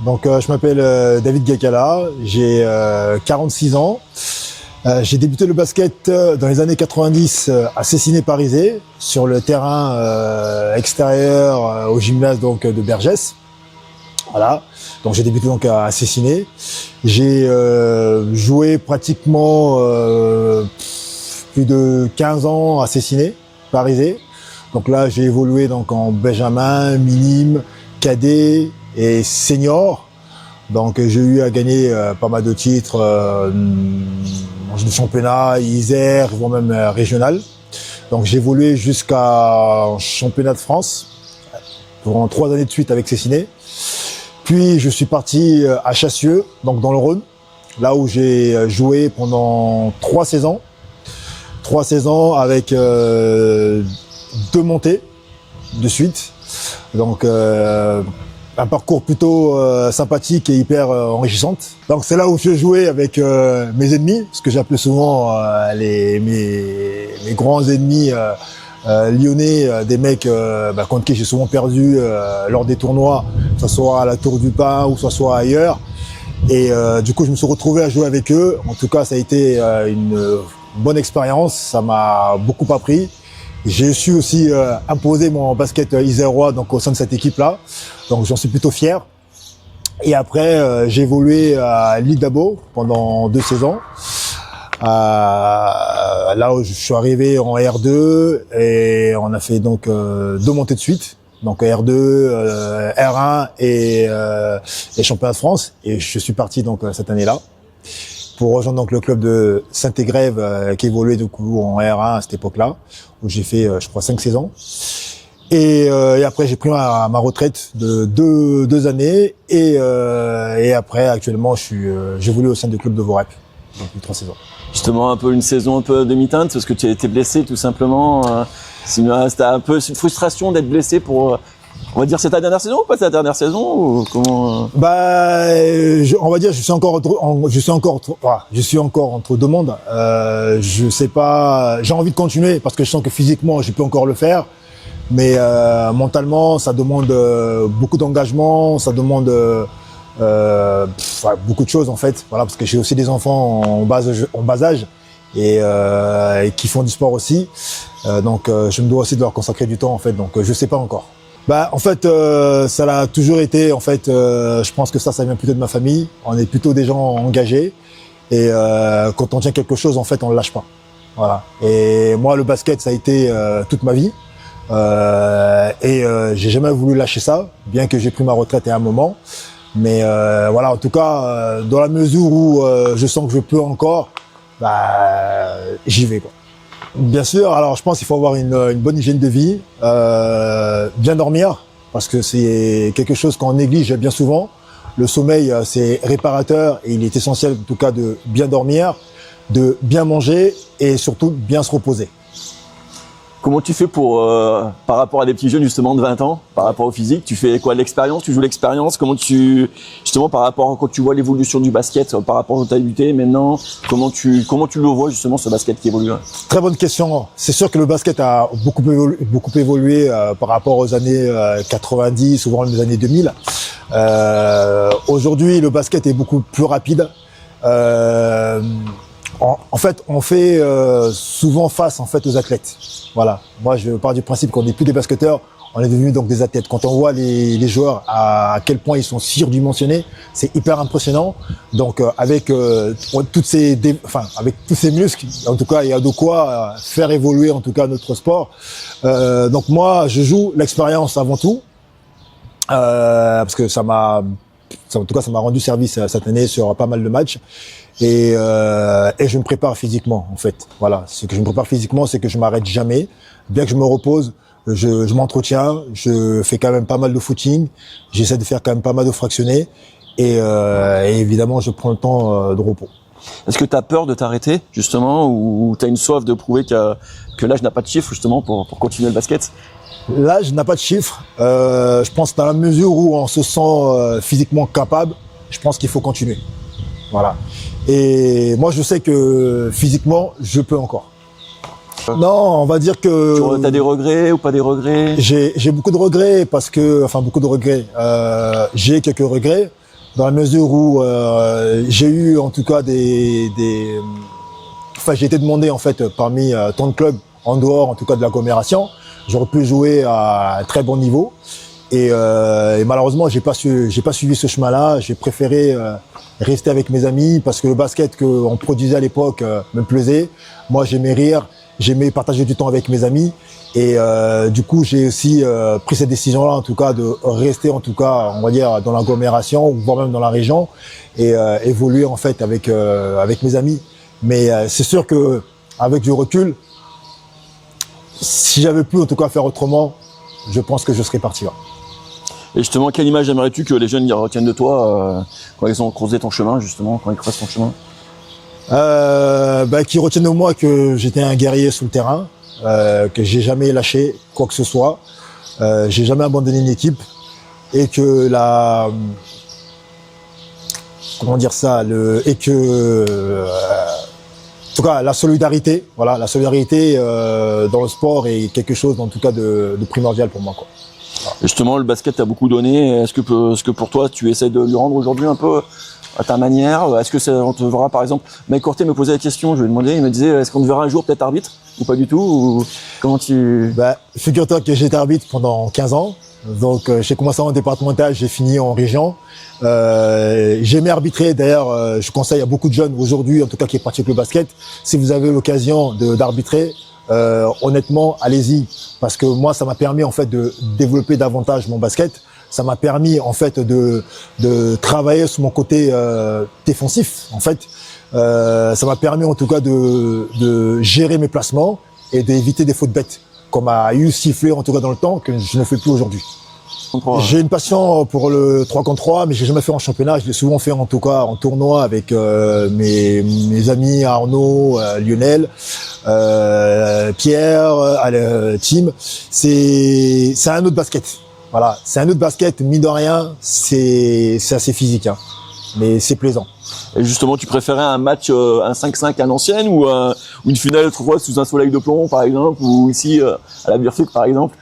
Donc je m'appelle David Gakala, j'ai 46 ans. J'ai débuté le basket dans les années 90 à Cessiné-Parisé, sur le terrain extérieur au gymnase donc de Bergès. Voilà. Donc j'ai débuté donc à Cessiné. J'ai joué pratiquement plus de 15 ans à Cessiné-Parisé. Donc là j'ai évolué donc en benjamin, minime, cadet et senior. Donc j'ai eu à gagner pas mal de titres de championnat, Isère, voire même régional. Donc j'ai évolué jusqu'à championnat de France pendant 3 années de suite avec Cessiné. Puis je suis parti à Chassieux, donc dans le Rhône, là où j'ai joué pendant 3 saisons. 3 saisons avec 2 montées de suite. Donc un parcours plutôt sympathique et hyper enrichissante. Donc c'est là où je jouais avec mes ennemis, ce que j'appelais souvent mes grands ennemis lyonnais, des mecs contre qui j'ai souvent perdu lors des tournois, que ce soit à la Tour du Pin ou que ce soit ailleurs. Et du coup je me suis retrouvé à jouer avec eux. En tout cas ça a été une bonne expérience, ça m'a beaucoup appris. J'ai su aussi imposer mon basket isérois donc au sein de cette équipe-là, donc j'en suis plutôt fier. Et après j'ai évolué à Ligue d'Abo pendant 2 saisons. Là où je suis arrivé en R2 et on a fait donc 2 montées de suite, donc R2, R1 et championnat de France. Et je suis parti donc cette année-là pour rejoindre donc le club de Saint-Égrève qui évoluait du coup en R1 à cette époque-là, où j'ai fait je crois 5 saisons. Et après j'ai pris ma retraite de 2 années et après actuellement j'évolue au sein du club de Vorep depuis 3 saisons. Justement un peu une saison un peu demi-teinte parce que tu as été blessé tout simplement. C'était un peu une frustration d'être blessé pour on va dire c'est ta dernière saison ou pas ta dernière saison ou comment on va dire je suis encore entre 2 mondes. Je sais pas, j'ai envie de continuer parce que je sens que physiquement je peux encore le faire, mais mentalement ça demande beaucoup d'engagement, ça demande beaucoup de choses en fait. Voilà, parce que j'ai aussi des enfants en bas âge et qui font du sport aussi. Donc je me dois aussi de leur consacrer du temps en fait. Donc je sais pas encore. En fait, ça l'a toujours été. En fait, je pense que ça vient plutôt de ma famille. On est plutôt des gens engagés et quand on tient quelque chose, en fait, on le lâche pas. Voilà. Et moi, le basket, ça a été toute ma vie et j'ai jamais voulu lâcher ça, bien que j'ai pris ma retraite à un moment. Mais voilà, en tout cas, dans la mesure où je sens que je peux encore, j'y vais quoi. Bien sûr, alors je pense qu'il faut avoir une bonne hygiène de vie, bien dormir, parce que c'est quelque chose qu'on néglige bien souvent. Le sommeil, c'est réparateur et il est essentiel en tout cas de bien dormir, de bien manger et surtout de bien se reposer. Comment tu fais pour par rapport à des petits jeunes justement de 20 ans, par rapport au physique, tu fais quoi, l'expérience, tu joues l'expérience, comment tu justement par rapport quand tu vois l'évolution du basket par rapport à ta débuté maintenant, comment tu le vois justement ce basket qui évolue? Très bonne question. C'est sûr que le basket a beaucoup évolué par rapport aux années 90 ou voire les années 2000. Aujourd'hui, le basket est beaucoup plus rapide. En fait, on fait souvent face en fait aux athlètes. Voilà. Moi, je pars du principe qu'on n'est plus des basketteurs, on est devenus donc des athlètes. Quand on voit les joueurs à quel point ils sont surdimensionnés, c'est hyper impressionnant. Donc avec tous ces muscles, en tout cas, il y a de quoi faire évoluer en tout cas notre sport. Donc moi, je joue l'expérience avant tout, parce que ça m'a rendu service cette année sur pas mal de matchs. Et je me prépare physiquement en fait. Voilà, ce que je me prépare physiquement, c'est que je m'arrête jamais. Bien que je me repose, je m'entretiens, je fais quand même pas mal de footing, j'essaie de faire quand même pas mal de fractionnés et évidemment je prends le temps de repos. Est-ce que tu as peur de t'arrêter justement ou tu as une soif de prouver que l'âge n'a pas de chiffre justement pour continuer le basket? L'âge n'a pas de chiffre. Je pense dans la mesure où on se sent physiquement capable, je pense qu'il faut continuer. Voilà. Et moi, je sais que physiquement, je peux encore. Non, on va dire que... Tu as des regrets ou pas des regrets? J'ai beaucoup de regrets parce que... Enfin, beaucoup de regrets. J'ai quelques regrets dans la mesure où j'ai eu en tout cas enfin j'ai été demandé en fait parmi tant de clubs en dehors en tout cas de l'agglomération. J'aurais pu jouer à un très bon niveau et malheureusement j'ai pas suivi ce chemin-là. J'ai préféré rester avec mes amis parce que le basket qu'on produisait à l'époque me plaisait. Moi j'aimais rire, j'aimais partager du temps avec mes amis. Et du coup, j'ai aussi pris cette décision-là, en tout cas, de rester, en tout cas, on va dire, dans l'agglomération, voire même dans la région, et évoluer en fait avec mes amis. Mais c'est sûr que avec du recul, si j'avais pu en tout cas faire autrement, je pense que je serais parti là. Et justement, quelle image aimerais-tu que les jeunes y retiennent de toi quand ils ont creusé ton chemin, justement, quand ils creusent ton chemin? Qu'ils retiennent de moi que j'étais un guerrier sur le terrain. Que j'ai jamais lâché quoi que ce soit, j'ai jamais abandonné une équipe et que comment dire ça, en tout cas la solidarité, voilà, la solidarité dans le sport est quelque chose en tout cas de primordial pour moi, quoi. Voilà. Justement, le basket t'a beaucoup donné. Est-ce que pour toi, tu essaies de lui rendre aujourd'hui un peu à ta manière? Est-ce que on te verra, par exemple, Mike Courtet me posait la question, je lui ai demandé, il me disait, est-ce qu'on te verra un jour peut-être arbitre ou pas du tout, ou comment tu... Figure-toi que j'ai été arbitre pendant 15 ans. Donc j'ai commencé en départemental, j'ai fini en région. J'aimais arbitrer, d'ailleurs je conseille à beaucoup de jeunes aujourd'hui, en tout cas qui pratiquent le basket, si vous avez l'occasion d'arbitrer, honnêtement, allez-y. Parce que moi, ça m'a permis en fait de développer davantage mon basket. Ça m'a permis en fait de travailler sur mon côté défensif en fait. Ça m'a permis en tout cas de gérer mes placements et d'éviter des fautes bêtes, comme a eu sifflé en tout cas dans le temps, que je ne fais plus aujourd'hui. J'ai une passion pour le 3 contre 3, mais j'ai jamais fait en championnat. Je l'ai souvent fait en tout cas en tournoi avec mes amis Arnaud, Lionel, Pierre, Tim. C'est un autre basket. Voilà, c'est un autre basket, mine de rien, c'est assez physique, hein, mais c'est plaisant. Et justement, tu préférais un match, un 5-5 à l'ancienne ou une finale 3 sous un soleil de plomb, par exemple, ou ici à la Burfuc, par exemple?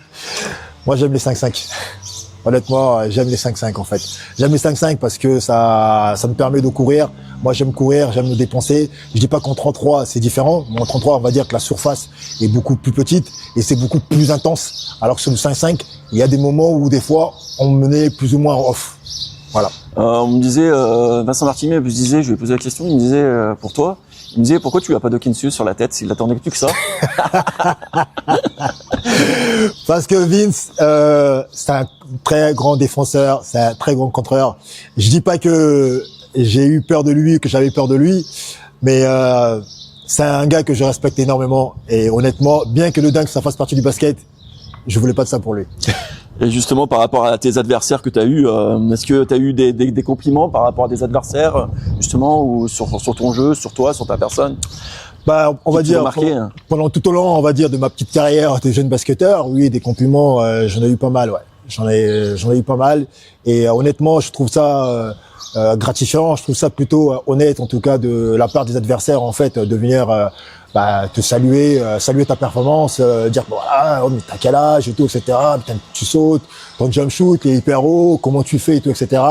Moi, j'aime les 5-5. Honnêtement, j'aime les 5-5 en fait. J'aime les 5-5 parce que ça me permet de courir. Moi, j'aime courir, j'aime me dépenser. Je dis pas qu'en 33, c'est différent. Mais en 33, on va dire que la surface est beaucoup plus petite et c'est beaucoup plus intense. Alors que sur le 5-5, il y a des moments où des fois, on me menait plus ou moins off. Voilà. On me disait, Vincent Martinet me disait, je lui ai posé la question, il me disait, pour toi, il me disait, pourquoi tu as pas d'Hawkinsus sur la tête s'il attendait que ça? Parce que Vince, c'est un très grand défenseur, c'est un très grand contreur. Je dis pas que j'ai eu peur de lui, que j'avais peur de lui, mais c'est un gars que je respecte énormément. Et honnêtement, bien que le dunk ça fasse partie du basket, je voulais pas de ça pour lui. Et justement, par rapport à tes adversaires que tu as eu, est-ce que tu as eu des compliments par rapport à des adversaires, justement, ou sur ton jeu, sur toi, sur ta personne? On va dire, pendant tout au long, on va dire, de ma petite carrière de jeune basketteur, oui, des compliments, j'en ai eu pas mal, ouais. J'en ai eu pas mal. Et honnêtement, je trouve ça gratifiant, je trouve ça plutôt honnête, en tout cas, de la part des adversaires, en fait, de venir te saluer ta performance, dire voilà, oh, mais t'as quel âge et tout, etc. Putain, tu sautes, ton jump shoot est hyper haut, comment tu fais et tout, etc.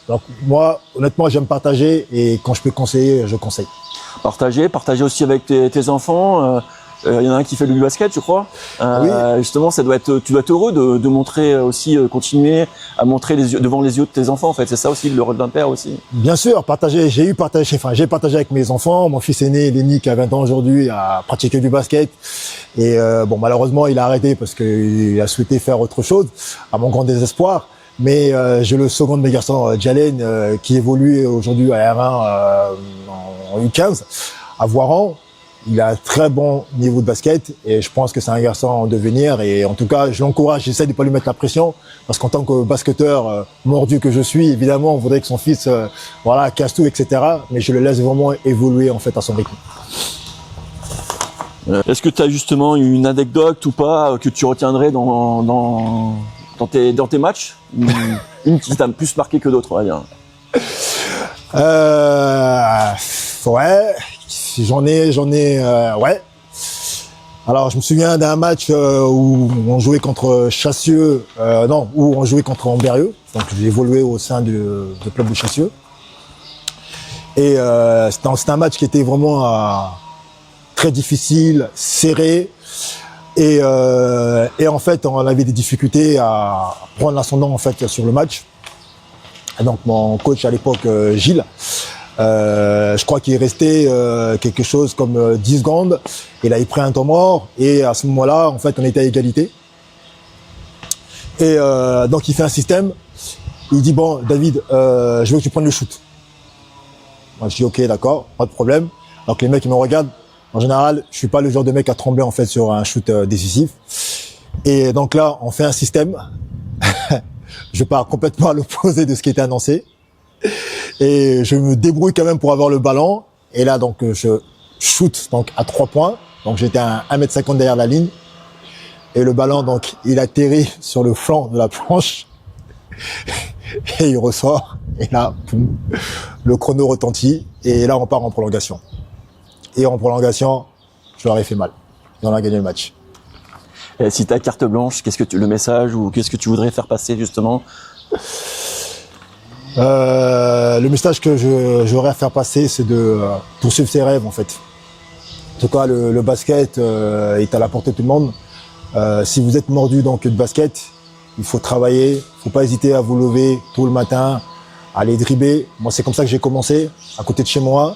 Donc moi, honnêtement, j'aime partager et quand je peux conseiller, je conseille. Partager aussi avec tes enfants. Il y en a un qui fait du basket, je crois. Oui. Justement, tu dois être heureux de montrer aussi, continuer à montrer devant les yeux de tes enfants. En fait, c'est ça aussi le rôle d'un père aussi. Bien sûr, j'ai partagé avec mes enfants. Mon fils aîné, Lenny, qui a 20 ans aujourd'hui, a pratiqué du basket. Et malheureusement, il a arrêté parce qu'il a souhaité faire autre chose, à mon grand désespoir. Mais j'ai le second de mes garçons, Jalen, qui évolue aujourd'hui à R1 en U15 à Voiron. Il a un très bon niveau de basket et je pense que c'est un garçon en devenir. Et en tout cas, je l'encourage, j'essaie de pas lui mettre la pression parce qu'en tant que basketteur mordu que je suis, évidemment, on voudrait que son fils casse tout, etc. Mais je le laisse vraiment évoluer en fait à son rythme. Est-ce que tu as justement une anecdote ou pas que tu retiendrais dans tes matchs? Une qui t'a plus marqué que d'autres, on va dire. Ouais. J'en ai, ouais. Alors, je me souviens d'un match où on jouait contre Chassieux, où on jouait contre Ambérieux. Donc, j'ai évolué au sein du club de Chassieux. Et c'était un match qui était vraiment très difficile, serré. Et en fait, on avait des difficultés à prendre l'ascendant en fait sur le match. Et donc, mon coach à l'époque, Gilles, je crois qu'il est resté quelque chose comme 10 secondes. Il avait pris un temps mort et à ce moment-là, en fait, on était à égalité. Et donc, il fait un système. Il dit, bon, David, je veux que tu prennes le shoot. Moi, je dis, ok, d'accord, pas de problème. Donc, les mecs, ils me regardent. En général, je suis pas le genre de mec à trembler, en fait, sur un shoot décisif. Et donc là, on fait un système. Je pars complètement à l'opposé de ce qui était annoncé. Et je me débrouille quand même pour avoir le ballon. Et là, donc, je shoot donc à 3 points. Donc, j'étais à 1m50 derrière la ligne. Et le ballon, donc, il atterrit sur le flanc de la planche. Et il ressort. Et là, boum, le chrono retentit. Et là, on part en prolongation. Et en prolongation, je leur ai fait mal. Et on a gagné le match. Et si tu as carte blanche, le message ou qu'est-ce que tu voudrais faire passer justement? Le message que j'aurais à faire passer, c'est de poursuivre ses rêves en fait. En tout cas, le basket est à la portée de tout le monde. Si vous êtes mordu donc de basket, il faut travailler, il faut pas hésiter à vous lever tôt le matin, à aller dribbler. Moi, c'est comme ça que j'ai commencé, à côté de chez moi.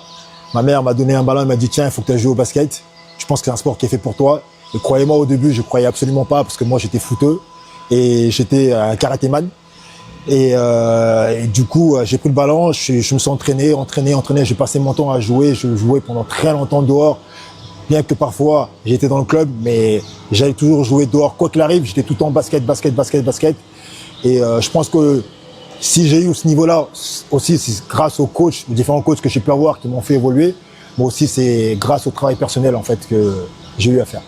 Ma mère m'a donné un ballon, elle m'a dit tiens, il faut que tu ailles jouer au basket. Je pense que c'est un sport qui est fait pour toi. Et croyez-moi, au début, je croyais absolument pas parce que moi, j'étais footeux et j'étais un karatéman. Et du coup, j'ai pris le ballon, je me suis entraîné. J'ai passé mon temps à jouer. Je jouais pendant très longtemps dehors. Bien que parfois, j'étais dans le club, mais j'allais toujours jouer dehors. Quoi qu'il arrive, j'étais tout le temps basket. Et je pense que si j'ai eu ce niveau-là, aussi, c'est grâce aux coachs, aux différents coachs que j'ai pu avoir qui m'ont fait évoluer. Mais aussi, c'est grâce au travail personnel, en fait, que j'ai eu à faire.